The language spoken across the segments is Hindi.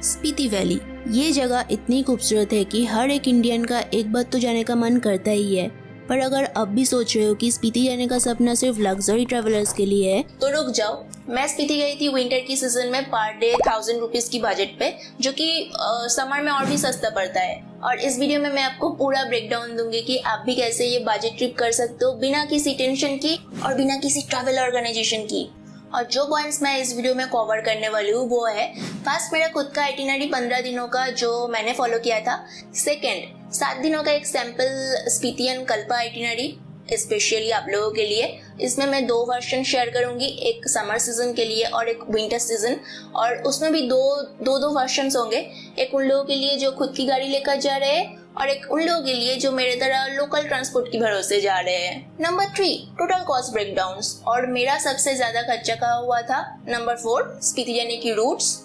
स्पीति वैली। ये जगह इतनी खूबसूरत है कि हर एक इंडियन का एक बार तो जाने का मन करता ही है। पर अगर अब भी सोच रहे हो कि स्पीति जाने का सपना सिर्फ लग्जरी ट्रैवलर्स के लिए है तो रुक जाओ। मैं स्पीति गई थी विंटर की सीजन में पर डे 1000 रुपीज की बजट पे, जो कि समर में और भी सस्ता पड़ता है। और इस वीडियो में मैं आपको पूरा ब्रेकडाउन दूंगी कि आप भी कैसे ये बजट ट्रिप कर सकते हो बिना किसी टेंशन की और बिना किसी ट्रैवल ऑर्गेनाइजेशन की। और जो पॉइंट्स मैं इस वीडियो में कवर करने वाली हूँ वो है, फर्स्ट मेरा खुद का आइटिनरी 15 दिनों का जो मैंने फॉलो किया था। सेकंड 7 दिनों का एक सैंपल स्पीतियन कल्पा आइटिनरी स्पेशली आप लोगों के लिए। इसमें मैं 2 वर्जन शेयर करूंगी, एक समर सीजन के लिए और एक विंटर सीजन। और उसमें भी दो वर्जन होंगे, एक उन लोगों के लिए जो खुद की गाड़ी लेकर जा रहे हैं और एक उन लोगों के लिए जो मेरे तरह लोकल ट्रांसपोर्ट के भरोसे जा रहे हैं। नंबर 3 टोटल कॉस्ट ब्रेकडाउन्स और मेरा सबसे ज्यादा खर्चा कहा हुआ था। नंबर 4 स्पीति जाने की routes,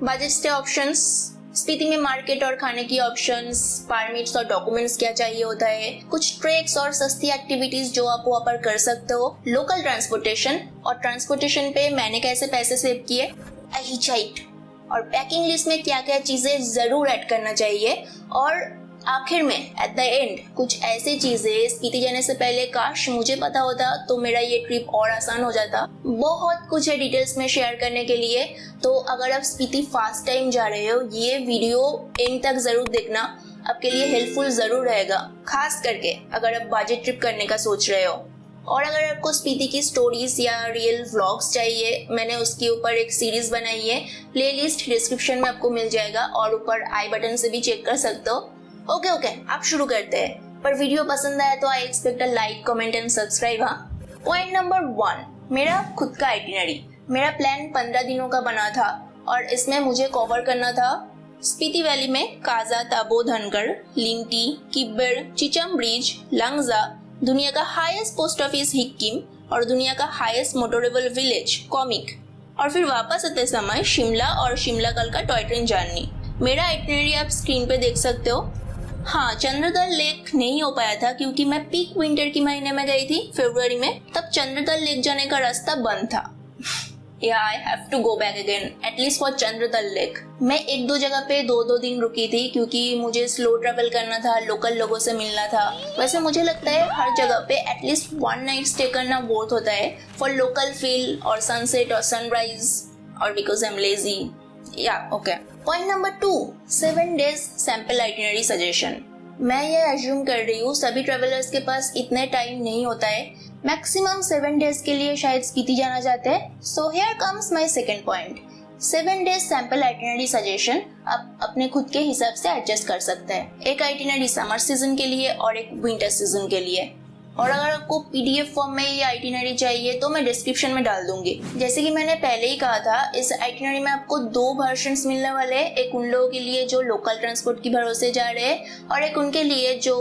budget stay options, Spiti में मार्केट और खाने की ऑप्शंस, परमिट्स और डॉक्यूमेंट्स क्या चाहिए होता है, कुछ ट्रेक्स और सस्ती एक्टिविटीज जो आप वहाँ पर कर सकते हो, लोकल ट्रांसपोर्टेशन और ट्रांसपोर्टेशन पे मैंने कैसे पैसे सेव किए, हिचहाइक, और पैकिंग लिस्ट में क्या क्या चीजें जरूर ऐड करना चाहिए। और आखिर में एट द एंड कुछ ऐसी चीजें स्पीति जाने से पहले काश मुझे पता होता तो मेरा ये ट्रिप और आसान हो जाता। बहुत कुछ है डिटेल्स में शेयर करने के लिए, तो अगर आप स्पीति फर्स्ट टाइम जा रहे हो ये वीडियो एंड तक जरूर देखना, आपके लिए हेल्पफुल जरूर रहेगा, खास करके अगर आप बजट ट्रिप करने का सोच रहे हो। और अगर आपको स्पीति की स्टोरीज या रियल व्लॉग्स चाहिए, मैंने उसके ऊपर एक सीरीज बनाई है, प्लेलिस्ट डिस्क्रिप्शन में आपको मिल जाएगा और ऊपर आई बटन से भी चेक कर सकते हो। ओके, आप शुरू करते हैं। पर वीडियो पसंद आया तो I expect a like, comment and subscribe. हाँ, पॉइंट नंबर 1 मेरा खुद का आइटिनरी। मेरा प्लान 15 दिनों का बना था और इसमें मुझे कवर करना था स्पीति वैली में काजा ताबो धनगढ़, लिंगटी, किब्बर, चिचम ब्रिज, लंगजा, दुनिया का हाईएस्ट पोस्ट ऑफिस हिक्किम और दुनिया का हाईएस्ट मोटोरेबल विलेज कॉमिक, और फिर वापस आते समय शिमला और शिमला कल का टॉय ट्रेन जर्नी। मेरा आइटिनरी आप स्क्रीन पे देख सकते हो। हाँ, चंद्रदल लेक नहीं हो पाया था क्योंकि मैं पीक विंटर की महीने में गई थी, फरवरी में, तब चंद्रदल लेक जाने का रास्ता बंद था। I have to go back again, at least for Chandratal lake. मैं 1-2 जगह पे 2-2 दिन रुकी थी क्योंकि मुझे स्लो ट्रैवल करना था, लोकल लोगों से मिलना था। वैसे मुझे लगता है हर जगह पे एटलीस्ट 1 नाइट स्टे करना बहुत होता है फॉर लोकल फील और सनसेट और सनराइज, और because I am lazy. Okay. Point number 2 7 days sample itinerary suggestion. मैं ये अज्यूम कर रही हूँ सभी ट्रेवलर्स के पास इतने टाइम नहीं होता है, मैक्सिमम 7 डेज के लिए शायद स्पीति जाना चाहते हैं। So here comes my second point, 7 days sample itinerary suggestion आप अपने खुद के हिसाब से एडजस्ट कर सकते हैं। एक आइटिनरी समर सीजन के लिए और एक विंटर सीजन के लिए। और अगर आपको पीडीएफ फॉर्म में ये आइटिनरी चाहिए तो मैं डिस्क्रिप्शन में डाल दूंगी। जैसे कि मैंने पहले ही कहा था, इस आइटिनरी में आपको 2 वर्जन्स मिलने वाले हैं, एक उन लोगों के लिए जो लोकल ट्रांसपोर्ट के भरोसे जा रहे हैं और एक उनके लिए जो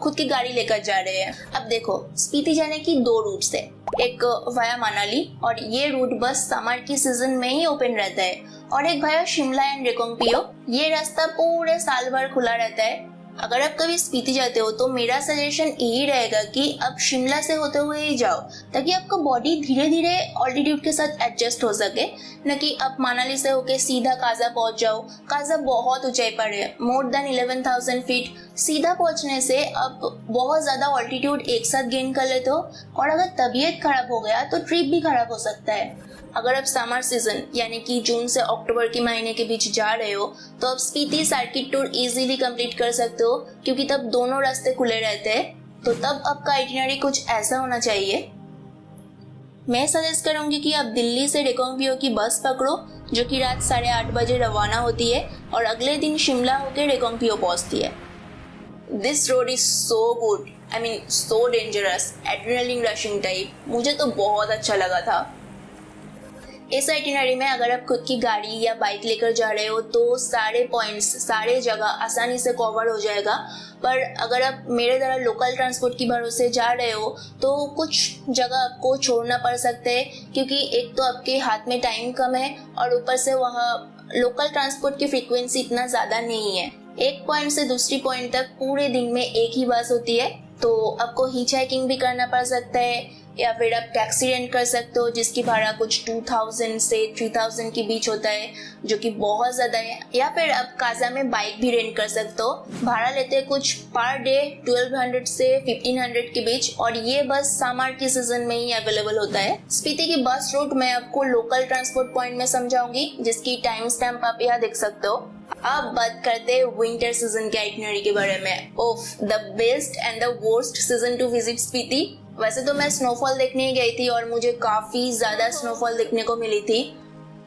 खुद की गाड़ी लेकर जा रहे हैं। अब देखो, स्पीति जाने की 2 रूट्स है, एक वाया मनाली और ये रूट बस समर की सीजन में ही ओपन रहता है, और एक वाया शिमला एंड रिकोंगपियो, ये रास्ता पूरे साल भर खुला रहता है। अगर आप कभी स्पीति जाते हो तो मेरा सजेशन यही रहेगा कि आप शिमला से होते हुए ही जाओ, ताकि आपका बॉडी धीरे धीरे ऑल्टीट्यूड के साथ एडजस्ट हो सके, न कि आप मनाली से होके सीधा काजा पहुंच जाओ। काजा बहुत ऊंचाई पर है, मोर देन 11,000 फीट। सीधा पहुंचने से आप बहुत ज्यादा ऑल्टीट्यूड एक साथ गेन कर लेते हो, और अगर तबीयत खराब हो गया तो ट्रिप भी खराब हो सकता है। अगर आप समर सीजन यानी कि जून से अक्टूबर के महीने के बीच जा रहे हो तो आप Spiti circuit tour easily complete कर सकते हो, क्योंकि तब दोनों रास्ते खुले रहते हैं। तो तब आपका आइटिनरी कुछ ऐसा होना चाहिए। मैं सजेस्ट करूंगी कि आप दिल्ली से रिकोंगपियो की बस पकड़ो, जो कि रात 8:30 बजे रवाना होती है और अगले दिन शिमला होकर रिकोंगपियो पहुंचती है। This road is so good, I mean so dangerous, adrenaline rushing type. मुझे तो बहुत अच्छा लगा था। इस आइटिनरी में अगर आप खुद की गाड़ी या बाइक लेकर जा रहे हो तो सारे पॉइंट्स, सारे जगह आसानी से कवर हो जाएगा। पर अगर आप मेरे तरह लोकल ट्रांसपोर्ट की भरोसे जा रहे हो तो कुछ जगह आपको छोड़ना पड़ सकता है, क्योंकि एक तो आपके हाथ में टाइम कम है और ऊपर से वहाँ लोकल ट्रांसपोर्ट की फ्रीक्वेंसी इतना ज़्यादा नहीं है। एक पॉइंट से दूसरी पॉइंट तक पूरे दिन में एक ही बस होती है, तो आपको हिच हाइकिंग भी करना पड़ सकता है, या फिर आप टैक्सी रेंट कर सकते हो जिसकी भाड़ा कुछ 2000 से 3000 के बीच होता है, जो कि बहुत ज़्यादा है। या फिर आप काजा में बाइक भी रेंट कर सकते हो, भाड़ा लेते हैं कुछ पर डे 1200 से 1500 के बीच, और ये बस समर के सीजन में ही अवेलेबल होता है। स्पीति की बस रूट मैं आपको लोकल ट्रांसपोर्ट पॉइंट में समझाऊंगी, जिसकी टाइम स्टैम्प आप यहाँ देख सकते हो। अब बात करते हैं विंटर सीजन के आइटनरी के बारे में। Of, the best and the worst season to visit Spiti. वैसे तो मैं स्नोफॉल देखने गई थी और मुझे काफी ज्यादा स्नोफॉल देखने को मिली थी,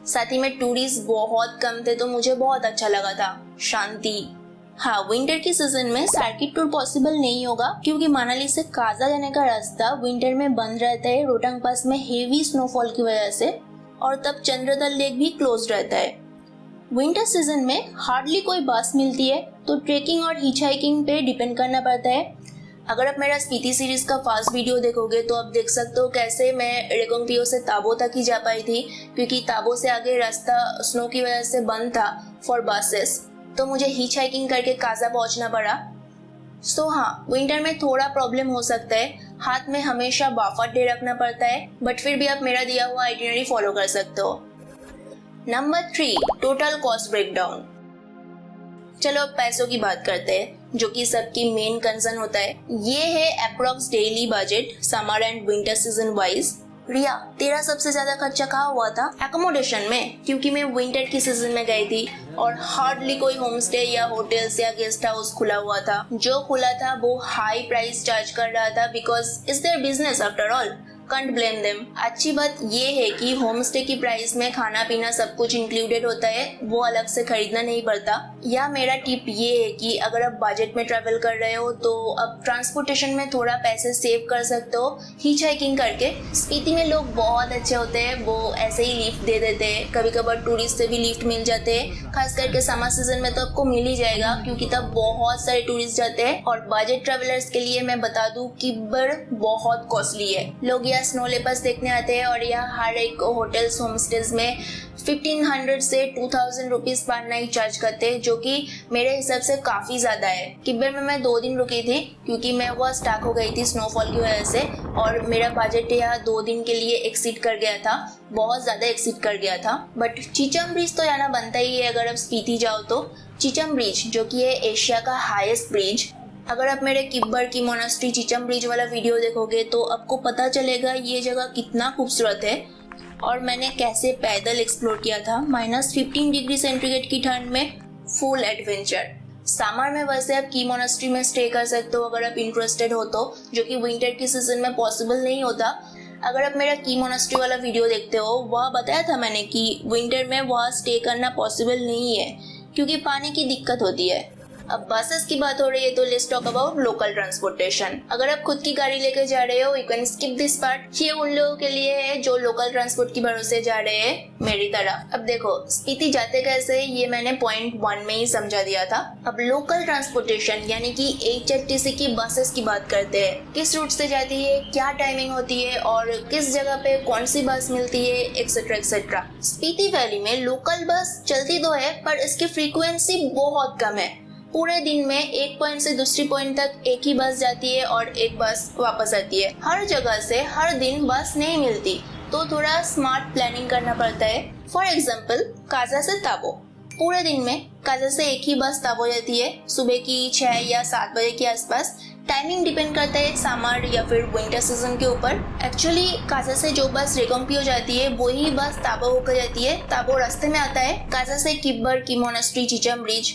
साथ ही में टूरिस्ट बहुत कम थे, तो मुझे बहुत अच्छा लगा था, शांति। हाँ, विंटर की सीजन में सर्किट टूर पॉसिबल नहीं होगा क्योंकि मनाली से काजा जाने का रास्ता विंटर में बंद रहता है रोहतांग पास में हेवी स्नोफॉल की वजह से, और तब चंद्रदल लेक भी क्लोज रहता है। विंटर सीजन में हार्डली कोई बस मिलती है, तो ट्रेकिंग और हिच हाइकिंग पे डिपेंड करना पड़ता है। अगर आप मेरा स्पीति सीरीज का फर्स्ट वीडियो देखोगे तो आप देख सकते हो कैसे मैं रेगोंगपियो से ताबो तक ही जा पाई थी, क्योंकि ताबो से आगे रास्ता स्नो की वजह से बंद था फॉर बसेस, तो मुझे हिच हाइकिंग करके काजा पहुंचना पड़ा। सो हाँ, विंटर में थोड़ा प्रॉब्लम हो सकता है, हाथ में हमेशा बाफट डे रखना पड़ता है, बट फिर भी आप मेरा दिया हुआ आइटिनरी फॉलो कर सकते हो। Number 3, total cost breakdown. चलो अब पैसों की बात करते हैं, जो कि सबकी मेन कंसर्न होता है। ये है approx daily budget summer and winter season wise. Riya, तेरा सबसे ज्यादा खर्चा कहाँ हुआ था? एकोमोडेशन में, क्योंकि मैं विंटर की सीजन में गई थी और हार्डली कोई होम स्टे या होटल्स या गेस्ट हाउस खुला हुआ था। जो खुला था वो हाई प्राइस चार्ज कर रहा था, because it's their business after all, can't blame them. अच्छी बात ये है कि होम स्टे की प्राइस में खाना पीना सब कुछ इंक्लूडेड होता है, वो अलग से खरीदना नहीं पड़ता। या मेरा टिप ये है कि अगर आप बजट में ट्रैवल कर रहे हो तो आप ट्रांसपोर्टेशन में थोड़ा पैसे सेव कर सकते हो हिच हाइकिंग करके। स्पीति में लोग बहुत अच्छे होते हैं, वो ऐसे ही लिफ्ट दे देते हैं, कभी कभार टूरिस्ट से भी लिफ्ट मिल जाते हैं। खास करके समर सीजन में तो आपको मिल ही जाएगा, क्योंकि तब बहुत सारे टूरिस्ट जाते हैं। और बजट ट्रेवलर्स के लिए मैं बता दूं कि बहुत कॉस्टली है। लोग स्नो लेपर्स देखने आते हैं और यहाँ हर एक होटल्स होम स्टेज में 1500 से 2000 रुपीज पर नाइट चार्ज करते हैं, जो कि मेरे हिसाब से काफी ज्यादा है। किब्बर में मैं 2 दिन रुकी थी क्योंकि मैं वह स्टक हो गई थी स्नोफॉल की वजह से, और मेरा बजट यहाँ 2 दिन के लिए एक्सीड कर गया था, बहुत ज्यादा एक्सीड कर गया था। बट चिचम ब्रिज तो यहाँ बनता ही है अगर आप स्पीति जाओ तो। चिचम ब्रिज जो कि है एशिया का हाईएस्ट ब्रिज। अगर आप मेरे किब्बर की मोनास्ट्री चिचम ब्रिज वाला वीडियो देखोगे तो आपको पता चलेगा ये जगह कितना खूबसूरत है और मैंने कैसे पैदल एक्सप्लोर किया था -15 डिग्री सेंटीग्रेड की ठंड में, फुल एडवेंचर। समर में वैसे आप की मोनास्ट्री में स्टे कर सकते हो अगर आप इंटरेस्टेड हो तो, जो कि विंटर की सीजन में पॉसिबल नहीं होता। अगर आप मेरा की मोनास्ट्री वाला वीडियो देखते हो, वह बताया था मैंने कि विंटर में वहाँ स्टे करना पॉसिबल नहीं है क्योंकि पानी की दिक्कत होती है। अब बसेस की बात हो रही है तो let's talk about local transportation. अगर आप खुद की गाड़ी लेकर जा रहे हो, you can skip this part. ये उन लोगों के लिए है जो लोकल ट्रांसपोर्ट की भरोसे जा रहे हैं मेरी तरह। अब देखो, स्पीति जाते कैसे ये मैंने पॉइंट 1 में ही समझा दिया था। अब लोकल ट्रांसपोर्टेशन यानी कि HRTC की बसेस की बात करते हैं। किस रूट से जाती है, क्या टाइमिंग होती है और किस जगह पे कौन सी बस मिलती है, एक्सेट्रा एक्सेट्रा। स्पीति वैली में लोकल बस चलती तो है पर इसकी फ्रीक्वेंसी बहुत कम है। पूरे दिन में एक पॉइंट से दूसरी पॉइंट तक एक ही बस जाती है और एक बस वापस आती है। हर जगह से हर दिन बस नहीं मिलती, तो थोड़ा स्मार्ट प्लानिंग करना पड़ता है। फॉर एग्जाम्पल, काजा से ताबो, पूरे दिन में काजा से एक ही बस ताबो जाती है, सुबह की 6 या 7 बजे के आसपास। टाइमिंग डिपेंड करता है समर या फिर विंटर सीजन के ऊपर। एक्चुअली काजा से जो बस रेगोंगपियो जाती है वही बस ताबो होकर जाती है। ताबो रास्ते में आता है। काजा से किब्बर, की मोनास्ट्री, चिचम ब्रिज,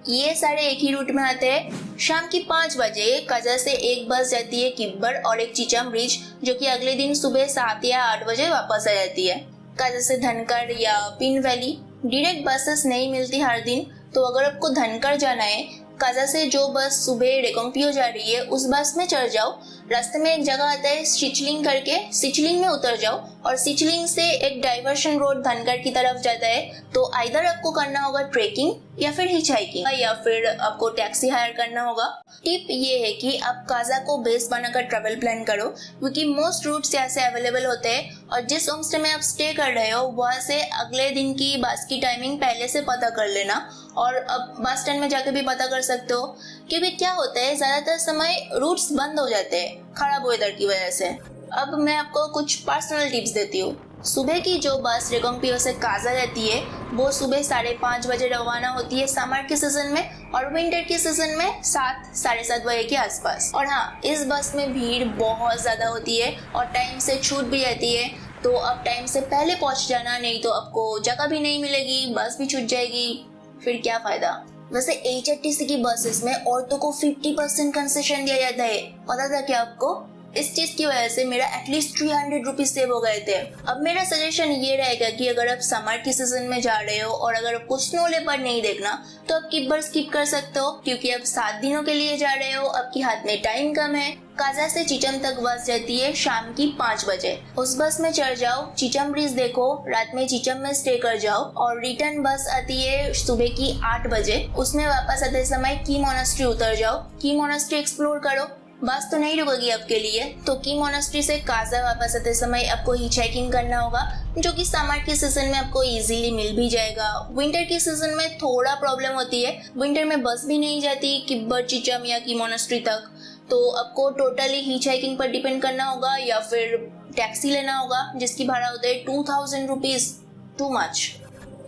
ये सारे एक ही रूट में आते हैं। शाम की 5 बजे काजा से एक बस जाती है किब्बर और एक चिचम ब्रिज, जो कि अगले दिन सुबह 7 या 8 बजे वापस आ जाती है। काजा से धनकर या पिन वैली डायरेक्ट बसेस नहीं मिलती हर दिन, तो अगर आपको धनकर जाना है, काजा से जो बस सुबह रेगोंगपियो जा रही है उस बस में चढ़ जाओ। रास्ते में एक जगह आता है सिचलिंग करके, सिचलिंग में उतर जाओ और सिचलिंग से एक डाइवर्शन रोड धनकर की तरफ जाता है। तो आइदर आपको करना होगा ट्रेकिंग या फिर हिच हाइकिंग या फिर आपको टैक्सी हायर करना होगा। टिप ये है कि आप काजा को बेस बनाकर ट्रैवल प्लान करो, क्योंकि मोस्ट रूट्स यहाँ से अवेलेबल होते हैं और जिस होम स्टे में आप स्टे कर रहे हो वहाँ से अगले दिन की बस की टाइमिंग पहले से पता कर लेना। और अब बस स्टैंड में जाके भी पता कर सकते हो, क्योंकि क्या होता है ज्यादातर समय रूट्स बंद हो जाते हैं खराब वेदर की वजह से। अब मैं आपको कुछ पर्सनल टिप्स देती हूँ। सुबह की जो बस रेगोंगपियो से काजा रहती है वो सुबह 5:30 बजे रवाना होती है समर के सीजन में, और विंटर के सीजन में 7-7:30 बजे के आसपास। और हाँ, इस बस में भीड़ बहुत ज़्यादा होती है और टाइम से छूट भी रहती है, तो अब टाइम से पहले पहुँच जाना, नहीं तो आपको जगह भी नहीं मिलेगी, बस भी छूट जाएगी, फिर क्या फ़ायदा। वैसे HRTC की बसेस में औरतों को 50% कंसेशन दिया जाता है, पता था क्या आपको? इस चीज की वजह से मेरा एटलीस्ट 300 रुपीज सेव हो गए थे। अब मेरा सजेशन ये रहेगा कि अगर आप समर की सीजन में जा रहे हो और अगर आपको स्नो लेपर्ड नहीं देखना तो आप किब्बर स्किप कर सकते हो, क्योंकि आप 7 दिनों के लिए जा रहे हो, आपके हाथ में टाइम कम है। काजा से चिचम तक बस जाती है शाम की 5 बजे। उस बस में चढ़ जाओ, चिचम ब्रिज देखो, रात में चिचम में स्टे कर जाओ, और रिटर्न बस आती है सुबह की 8 बजे। उसमें वापस आते समय की मोनास्ट्री उतर जाओ, की मोनास्ट्री एक्सप्लोर करो। बस तो नहीं रुकेगी आपके लिए, तो की मोनास्ट्री से काजा वापस आते समय आपको हिचहाइकिंग करना होगा, जो कि समर के सीजन में आपको इजीली मिल भी जाएगा। विंटर के सीजन में थोड़ा प्रॉब्लम होती है, विंटर में बस भी नहीं जाती किब्बर चिचम या की मोनास्ट्री तक, तो आपको टोटली हिचहाइकिंग पर डिपेंड करना होगा या फिर टैक्सी लेना होगा, जिसकी भाड़ा होता है 2000 रुपीज, टू मच।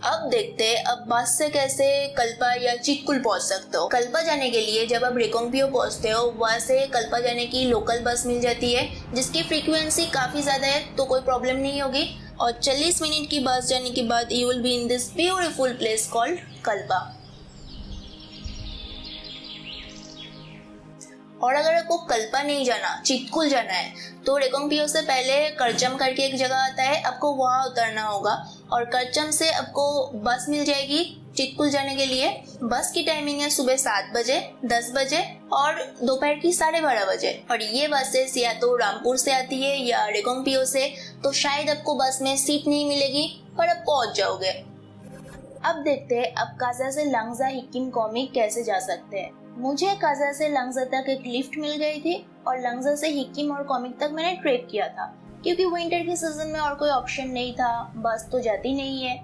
अब देखते हैं अब बस से कैसे कल्पा या चिक्कुल पहुंच सकते हो। कल्पा जाने के लिए जब आप रेगोंगपियो पहुंचते हो, वहां से कल्पा जाने की लोकल बस मिल जाती है, जिसकी फ्रीक्वेंसी काफी ज्यादा है, तो कोई प्रॉब्लम नहीं होगी। और 40 मिनट की बस जाने के बाद you will be in this beautiful place called Kalpa. और अगर आपको कल्पा नहीं जाना, चिक्कुल जाना है, तो रेगोंगपियो से पहले करचम करके एक जगह आता है, आपको वहां उतरना होगा, और करचम से आपको बस मिल जाएगी चिक्कुल जाने के लिए। बस की टाइमिंग है सुबह 7 बजे, 10 बजे और दोपहर की 12:30 बजे। और ये बसेस या तो रामपुर से आती है या रेगोंगपियो से, तो शायद आपको बस में सीट नहीं मिलेगी, पर आप पहुंच जाओगे। अब देखते हैं अब काजा से लंगजा हिक्किम कॉमिक कैसे जा सकते हैं। मुझे काजा से लंगजा तक एक लिफ्ट मिल गई थी, और लंगजा से हिक्किम और कॉमिक तक मैंने ट्रेक किया था, क्योंकि विंटर के सीजन में और कोई ऑप्शन नहीं था, बस तो जाती नहीं है।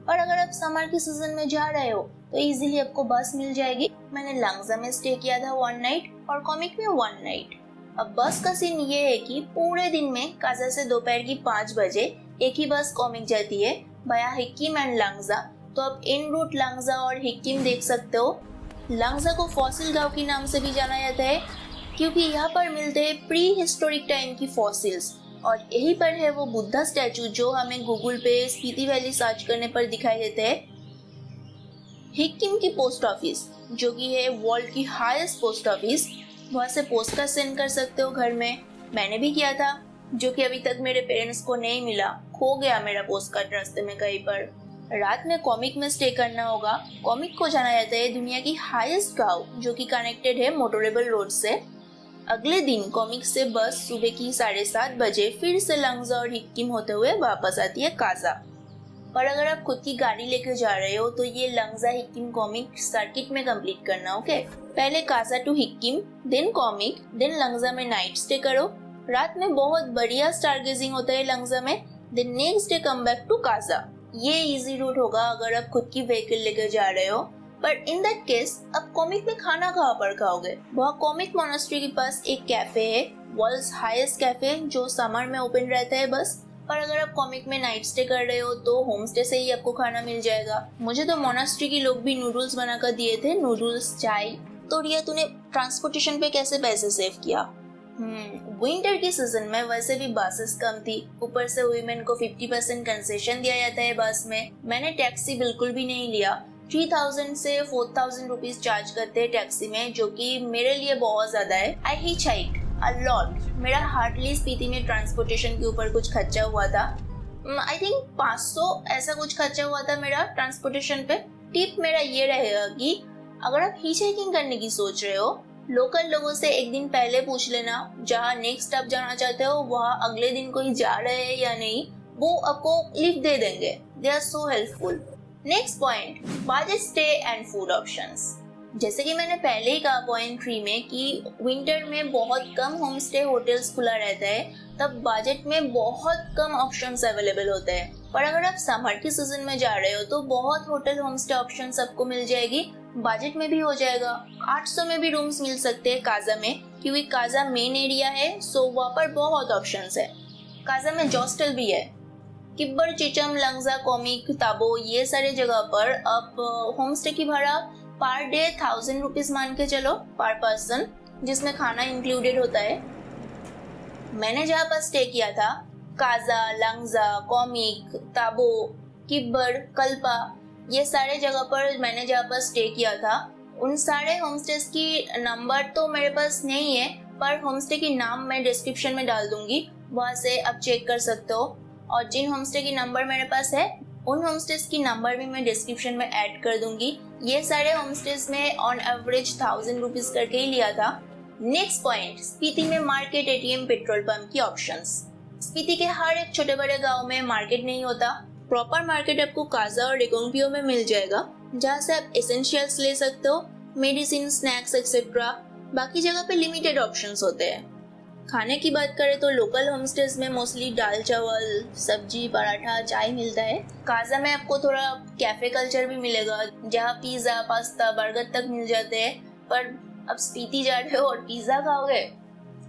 और अगर आप समर के सीजन में जा रहे हो तो इजीली आपको बस मिल जाएगी। मैंने लंगजा में स्टे किया था 1 नाइट और कॉमिक में 1 नाइट। अब बस का सीन ये है कि पूरे दिन में काजा से दोपहर की 5 बजे एक ही बस कॉमिक जाती है बाया हिक्किम एंड लंगजा, तो आप इन रूट लंगजा और हिक्किम देख सकते हो। लंगजा को फॉसिल गांव के नाम से भी जाना जाता है, क्योंकि यहाँ पर मिलते हैं प्री हिस्टोरिक टाइम की फॉसिल्स, और यही पर है वो बुद्धा स्टैचू जो हमें गूगल पे स्पीति वैली सर्च करने पर दिखाई देते हैं। हिक्किम की पोस्ट ऑफिस, जो कि है वर्ल्ड की हाईएस्ट पोस्ट ऑफिस, वहाँ से पोस्ट कार्ड सेंड कर सकते हो घर में। मैंने भी किया था, जो कि अभी तक मेरे पेरेंट्स को नहीं मिला, खो गया मेरा पोस्ट कार्ड रास्ते में कहीं पर। रात में कॉमिक में स्टे करना होगा। कॉमिक को जाना जाता है दुनिया की हाईएस्ट गांव, जो कि कनेक्टेड है मोटोरेबल रोड से। अगले दिन कॉमिक से बस सुबह की 7:30 बजे फिर से लंगजा और हिक्किम होते हुए वापस आती है काजा। पर अगर आप खुद की गाड़ी लेकर जा रहे हो तो ये लंगजा हिक्किम कॉमिक सर्किट में कंप्लीट करना, ओके। पहले Kaza to Hikkim, then Komic, then Langza में नाइट स्टे करो। रात में बहुत बढ़िया स्टारगेजिंग होता है लंगजा में। Then next day come back to Kaza. ये इजी रूट होगा अगर आप खुद की व्हीकल लेकर जा रहे हो। पर इन दैट केस आप कॉमिक में खाना कहाँ पर खाओगे? वहाँ कॉमिक मोनास्ट्री के पास एक कैफे है, वर्ल्ड्स हाईएस्ट कैफे, जो समर में ओपन रहता है बस। पर अगर आप कॉमिक में नाइट स्टे कर रहे हो तो होम स्टे से ही आपको खाना मिल जाएगा। मुझे तो मोनास्ट्री के लोग भी नूडल्स बनाकर दिए थे, नूडल्स, चाय। तो रिया, तूने ट्रांसपोर्टेशन पे कैसे पैसे सेव किया? विंटर की सीजन में वैसे भी बसेस कम थी, ऊपर से वुमेन को 50% कंसेशन दिया जाता है बस में। मैंने टैक्सी बिल्कुल भी नहीं लिया। 3000 से 4000 रुपीज चार्ज करते हैं टैक्सी में, जो कि मेरे लिए बहुत ज्यादा है। आई हिचहाइक्ड अ लॉट। मेरा हार्डली स्पीति में ट्रांसपोर्टेशन के ऊपर कुछ खर्चा हुआ था। आई थिंक 500 ऐसा कुछ खर्चा हुआ था मेरा ट्रांसपोर्टेशन पे। टिप मेरा ये रहेगा कि अगर आप हिचहाइकिंग करने की सोच रहे हो, लोकल लोगों से एक दिन पहले पूछ लेना जहाँ नेक्स्ट आप जाना चाहते हो वहाँ अगले दिन कोई जा रहे हैं या नहीं, वो आपको लिफ्ट दे देंगे। They are so helpful. Next point, budget stay and food options. जैसे कि मैंने पहले ही कहा पॉइंट 3 में कि विंटर में बहुत कम होम स्टे होटल्स खुला रहता है, तब बजट में बहुत कम ऑप्शंस अवेलेबल होते हैं। पर अगर आप समर की सीजन में जा रहे हो तो बहुत होटल होम स्टे ऑप्शंस आपको मिल जाएगी बजट में भी हो जाएगा। 800 में भी रूम्स मिल सकते हैं काजा में, क्योंकि काजा मेन एरिया है, सो वहाँ पर बहुत ऑप्शंस है। काजा में हॉस्टल भी है। किब्बर, चिचम, लंगजा, कोमिक, ताबो ये सारे जगह पर आप होम स्टे की भाड़ा पर डे 1000 रुपीज मान के चलो पर पर्सन, जिसमें खाना इंक्लूडेड होता है। मैंने जहाँ पर स्टे किया था काजा, लंगजा, कोमिक, ताबो, किब्बर, कल्पा ये सारे जगह पर मैंने जहाँ पर स्टे किया था, उन सारे होमस्टेज की नंबर तो मेरे पास नहीं है, पर होमस्टे की नाम मैं डिस्क्रिप्शन में डाल दूंगी, वहाँ से आप चेक कर सकते हो। और जिन होमस्टे की नंबर मेरे पास है उन होमस्टेज की नंबर भी मैं डिस्क्रिप्शन में ऐड कर दूंगी। ये सारे होमस्टेज में ऑन एवरेज 1000 रुपीज करके ही लिया था। नेक्स्ट पॉइंट, स्पीति में मार्केट, एटीएम, पेट्रोल पंप की ऑप्शंस। स्पीति के हर एक छोटे बड़े गांव में मार्केट नहीं होता। प्रॉपर मार्केट आपको काजा और रिकोंगपियो में मिल जाएगा, जहाँ से आप एसेंशियल्स ले सकते हो, मेडिसिन, स्नैक्स एक्सेट्रा। बाकी जगह पे लिमिटेड ऑप्शंस होते हैं। खाने की बात करें तो लोकल होमस्टेज में मोस्टली दाल चावल, सब्जी, पराठा, चाय मिलता है। काजा में आपको थोड़ा कैफे कल्चर भी मिलेगा, जहाँ पिज्जा, पास्ता, बर्गर तक मिल जाते हैं। पर अब स्पीति जा रहे हो और पिज्जा खाओगे,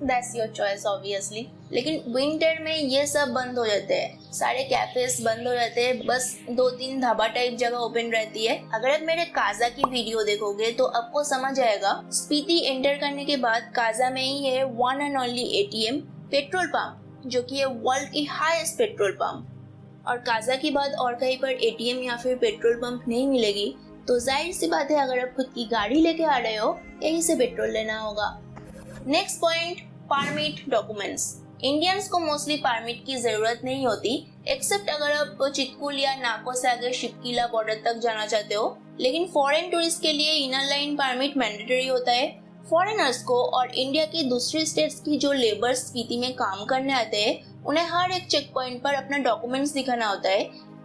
दैट्स योर चॉइस ऑब्वियसली। लेकिन विंटर में ये सब बंद हो जाते हैं, सारे कैफेस बंद हो जाते हैं, बस 2-3 ढाबा टाइप जगह ओपन रहती है। अगर आप मेरे काजा की वीडियो देखोगे तो आपको समझ आएगा। स्पीति एंटर करने के बाद काजा में ही है one and only ATM, petrol pump, जो कि है वर्ल्ड की हाईएस्ट पेट्रोल पंप। और काजा की बाद और कहीं पर एटीएम या फिर पेट्रोल पंप नहीं मिलेगी, तो जाहिर सी बात है अगर आप खुद की गाड़ी लेके आ रहे हो यहीं से पेट्रोल लेना होगा। Next point, permit, documents. Indians को मोस्टली परमिट की जरूरत नहीं होती, एक्सेप्ट अगर आप चितकुल या नाको से आगे शिपकीला बॉर्डर तक जाना चाहते हो। लेकिन फॉरेन टूरिस्ट के लिए इनर लाइन परमिट मैंडेटरी होता है। फॉरेनर्स को और इंडिया की दूसरी स्टेट्स की जो लेबर्स स्पीति में काम करने आते हैं, उन्हें हर एक चेक पॉइंट पर अपना डॉक्यूमेंट्स दिखाना होता है,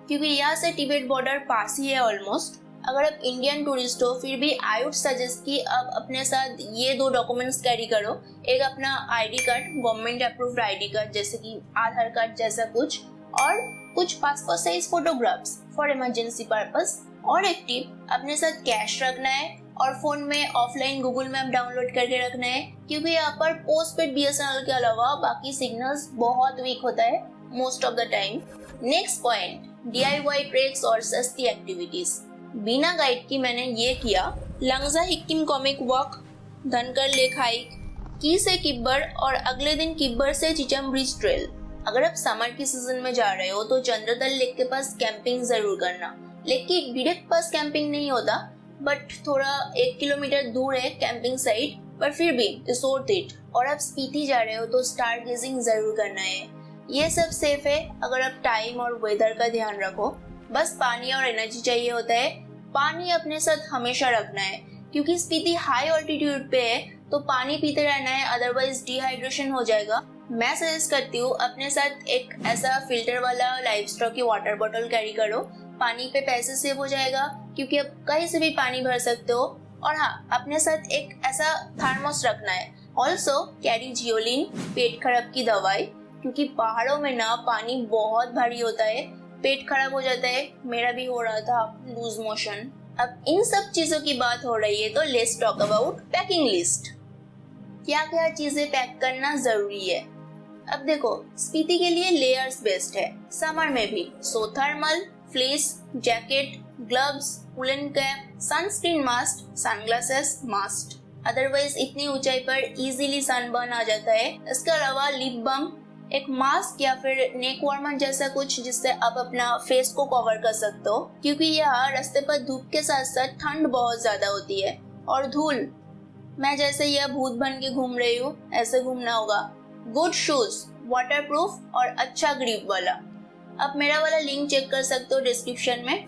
क्योंकि यहाँ से तिब्बत बॉर्डर पास ही है ऑलमोस्ट। अगर आप इंडियन टूरिस्ट हो फिर भी आई वुड सजेस्ट कि आप अपने साथ ये 2 डॉक्यूमेंट्स कैरी करो। एक अपना ID card, government approved ID card जैसे कि आधार कार्ड जैसा कुछ, और कुछ passport size photographs for emergency purpose. और एक टिप, अपने साथ कैश रखना है और फोन में ऑफलाइन गूगल मैप डाउनलोड करके रखना है, क्योंकि यहाँ पर पोस्ट पेड बीएसएनएल के अलावा बाकी सिग्नल्स बहुत वीक होता है most of the time. Next point, DIY treks और सस्ती एक्टिविटीज। बिना गाइड की मैंने ये किया, Langza Hikkim Komic walk, Dhankar lake hike, Key से किब्बर और अगले दिन किब्बर से चिचम ब्रिज ट्रेल। अगर आप समर की सीजन में जा रहे हो तो चंद्रदल लेक के पास कैंपिंग जरूर करना। लेक की डायरेक्ट पास कैंपिंग नहीं होता, बट थोड़ा 1 किलोमीटर दूर है कैंपिंग साइट, पर फिर भी इट्स वर्थ इट। और आप स्पीति जा रहे हो तो स्टार गेजिंग जरूर करना है। ये सब सेफ है अगर आप टाइम और वेदर का ध्यान रखो। बस पानी और एनर्जी चाहिए होता है। पानी अपने साथ हमेशा रखना है, क्योंकि स्पीति हाई ऑल्टीट्यूड पे है, तो पानी पीते रहना है, अदरवाइज डिहाइड्रेशन हो जाएगा। मैं सजेस्ट करती हूँ अपने साथ एक ऐसा फिल्टर वाला लाइफ स्टॉक की वाटर बोतल कैरी करो। पानी पे पैसे सेव हो जाएगा, क्योंकि आप कहीं से भी पानी भर सकते हो। और हाँ, अपने साथ एक ऐसा थर्मोस रखना है। ऑल्सो कैरी जियोलिन, पेट खराब की दवाई, क्योंकि पहाड़ों में ना पानी बहुत भारी होता है, पेट खराब हो जाता है। मेरा भी हो रहा था लूज मोशन। अब इन सब चीजों की बात हो रही है तो let's talk about packing list. क्या क्या चीजें पैक करना जरूरी है। अब देखो, स्पीति के लिए लेयर्स बेस्ट है समर में भी। So thermal, fleece, jacket, gloves, woollen cap, sunscreen mask, sunglasses must. Otherwise इतनी ऊंचाई पर इजीली सनबर्न आ जाता है। इसके अलावा लिप बाम, एक मास्क या फिर नेक वार्मर जैसा कुछ, जिससे आप अपना फेस को कवर कर सकते हो, क्योंकि यहाँ रास्ते पर धूप के साथ साथ ठंड बहुत ज्यादा होती है। और धूल, मैं जैसे यह भूत बन के घूम रही हूँ ऐसे घूमना होगा। गुड शूज, वाटरप्रूफ और अच्छा ग्रिप वाला। आप मेरा वाला लिंक चेक कर सकते हो डिस्क्रिप्शन में।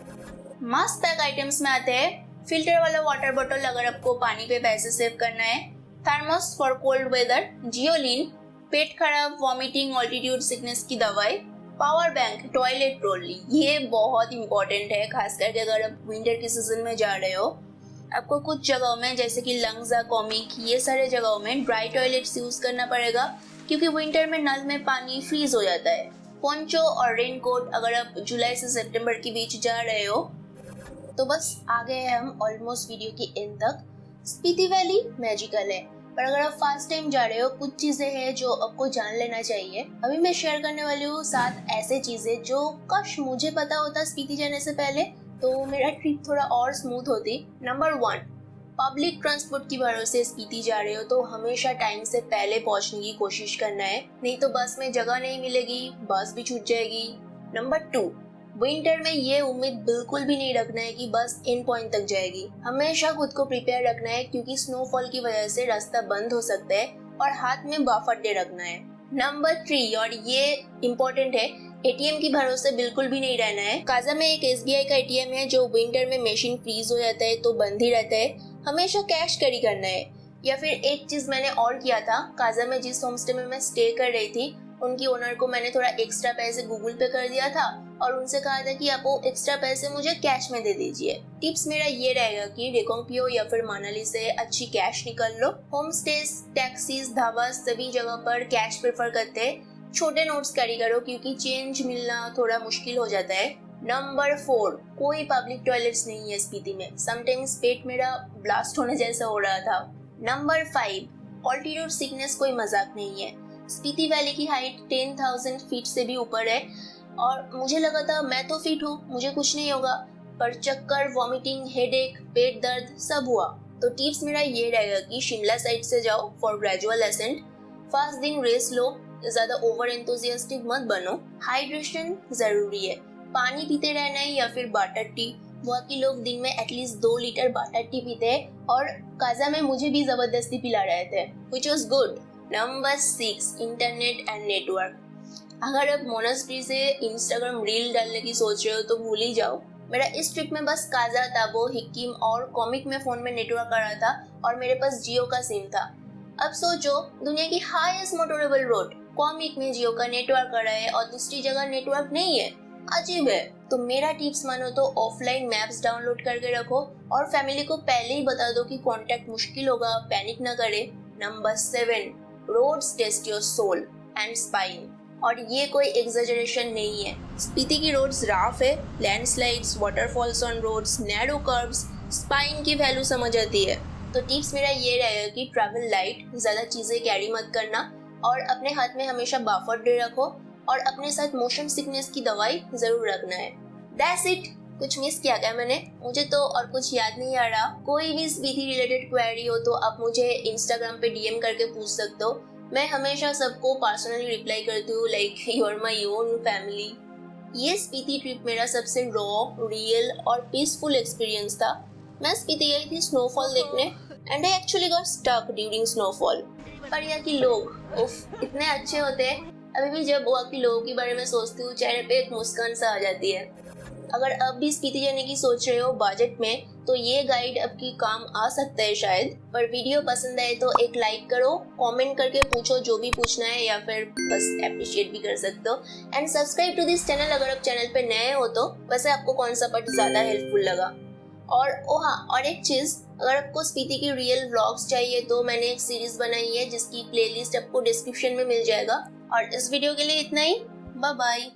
मास्क पैक आइटम्स में आते हैं फिल्टर वाला वाटर बोतल अगर आपको पानी पे पैसे सेव करना है, थर्मोस फॉर कोल्ड वेदर, जियोलिन, पेट खराब, वॉमिटिंग, ऑल्टीट्यूड सिकनेस की दवाई, पावर बैंक, टॉयलेट ट्रॉली, ये बहुत इंपॉर्टेंट है, खास करके अगर आप विंटर की सीजन में जा रहे हो। आपको कुछ जगहों में जैसे कि लंगजा, कॉमिक, ये सारे जगहों में ड्राई टॉयलेट्स यूज करना पड़ेगा, क्योंकि विंटर में नल में पानी फ्रीज हो जाता है। पोंचो और रेनकोट अगर आप जुलाई से सितंबर के बीच जा रहे हो। तो बस आ गए हैं हम ऑलमोस्ट वीडियो की एंड तक। स्पीति वैली मैजिकल है, पर अगर आप फर्स्ट टाइम जा रहे हो कुछ चीजें हैं जो आपको जान लेना चाहिए। अभी मैं शेयर करने वाली हूँ 7 ऐसे चीजें जो काश मुझे पता होता स्पीति जाने से पहले, तो मेरा ट्रिप थोड़ा और स्मूथ होती। नंबर 1, पब्लिक ट्रांसपोर्ट की भरोसे स्पीति जा रहे हो तो हमेशा टाइम से पहले पहुंचने की कोशिश करना है, नहीं तो बस में जगह नहीं मिलेगी, बस भी छूट जाएगी। नंबर 2, विंटर में ये उम्मीद बिल्कुल भी नहीं रखना है कि बस इन पॉइंट तक जाएगी। हमेशा खुद को प्रिपेयर रखना है क्योंकि स्नोफॉल की वजह से रास्ता बंद हो सकता है, और हाथ में बाफटे रखना है। नंबर 3, और ये इम्पोर्टेंट है, एटीएम की भरोसे बिल्कुल भी नहीं रहना है। काजा में एक एसबीआई का एटीएम है जो विंटर में मशीन फ्रीज हो जाता है तो बंद ही रहता है। हमेशा कैश कैरी करना है। या फिर एक चीज मैंने और किया था, काजा में जिस होमस्टे में मैं स्टे कर रही थी उनकी ओनर को मैंने थोड़ा एक्स्ट्रा पैसे गूगल पे कर दिया था और उनसे कहा था कि आप वो एक्स्ट्रा पैसे मुझे कैश में दे दीजिए। टिप्स मेरा ये रहेगा कि रिकोंगपियो या फिर मनाली से अच्छी कैश निकाल लो। होम स्टेज, टैक्सीज, ढाबा सभी जगह पर कैश प्रेफर करते हैं। छोटे नोट्स कैरी करो क्योंकि चेंज मिलना थोड़ा मुश्किल हो जाता है। नंबर 4, कोई पब्लिक टॉयलेट्स नहीं है स्पीति में। समटाइम्स पेट मेरा ब्लास्ट होने जैसा हो रहा था। नंबर 5, ऑल्टीट्यूड सिकनेस कोई मजाक नहीं है। स्पीति वैली की हाइट 10,000 फीट से भी ऊपर है और मुझे लगा था मैं तो फिट हूँ, मुझे कुछ नहीं होगा, पर चक्कर, वॉमिटिंग, हेडेक, पेट दर्द सब हुआ। तो टिप्स मेरा ये रहेगा कि शिमला साइड से जाओ फॉर ग्रेजुअल असेंट। फर्स्ट दिन रेस लो, ज्यादा ओवर एंथुसियास्टिक मत बनो। हाइड्रेशन जरूरी है, पानी पीते रहना है या फिर बटर टी। वहाँ के लोग दिन में एटलीस्ट 2 लीटर बटर टी पीते हैं और काजा में मुझे भी जबरदस्ती पिला रहे थे, which was good। Number 6, internet and network. अगर आप मोनास्ट्री से इंस्टाग्राम रील डालने की सोच रहे हो तो भूल ही जाओ। मेरा इस ट्रिप में बस काजा, ताबो, हिक्किम और कॉमिक में फोन में नेटवर्क आ रहा था और मेरे पास जियो का सिम था। अब सोचो, दुनिया की हाईएस्ट मोटोरेबल रोड, कॉमिक में जियो का नेटवर्क आ रहा है और दूसरी जगह नेटवर्क नहीं है। अजीब है। तो मेरा टिप्स मानो तो ऑफलाइन मैप्स डाउनलोड करके रखो और फैमिली को पहले ही बता दो कि कांटेक्ट मुश्किल होगा, पैनिक ना करे। Number 7, roads test your soul and spine. और ये कोई एग्जेजरेशन नहीं है। स्पीति की रोड्स राफ है, landslides, waterfalls on roads, narrow curves, spine की वैल्यू समझ आती है। तो टिप्स मेरा ये रहेगा कि ट्रैवल लाइट, ज्यादा चीजें कैरी मत करना और अपने हाथ में हमेशा बाफर डे रखो और अपने साथ मोशन सिकनेस की दवाई जरूर रखना है। That's it. कुछ मिस किया क्या मैंने? मुझे तो और कुछ याद नहीं आ रहा। कोई भी स्पीति रिलेटेड क्वेरी हो तो आप मुझे इंस्टाग्राम पे डीएम करके पूछ सकते हो। मैं हमेशा सबको पर्सनली रिप्लाई करती हूँ, like you are my own family. ये स्पीति ट्रिप मेरा सबसे रॉ, रियल और पीसफुल एक्सपीरियंस था। मैं स्पीति गई थी स्नोफॉल देखने and I actually got stuck during snowfall. पर यहाँ के लोग उफ इतने अच्छे होते हैं। अभी भी जब वहाँ के लोगों के बारे में सोचती हूँ चेहरे पे एक मुस्कान सा आ जाती है। अगर अब भी स्पीति जाने की सोच रहे हो बजट में तो ये गाइड आपकी काम आ सकता है शायद। पर वीडियो पसंद आए तो एक लाइक करो, कमेंट करके पूछो जो भी पूछना है या फिर बस एप्रिशिएट भी कर सकते हो। And subscribe to this channel अगर आप चैनल पे नए हो तो। वैसे आपको कौन सा पार्ट ज्यादा हेल्पफुल लगा? और और एक चीज, अगर आपको स्पीति की रियल व्लॉग्स चाहिए तो मैंने एक सीरीज बनाई है जिसकी प्लेलिस्ट आपको डिस्क्रिप्शन में मिल जाएगा। और इस वीडियो के लिए इतना ही। Bye bye.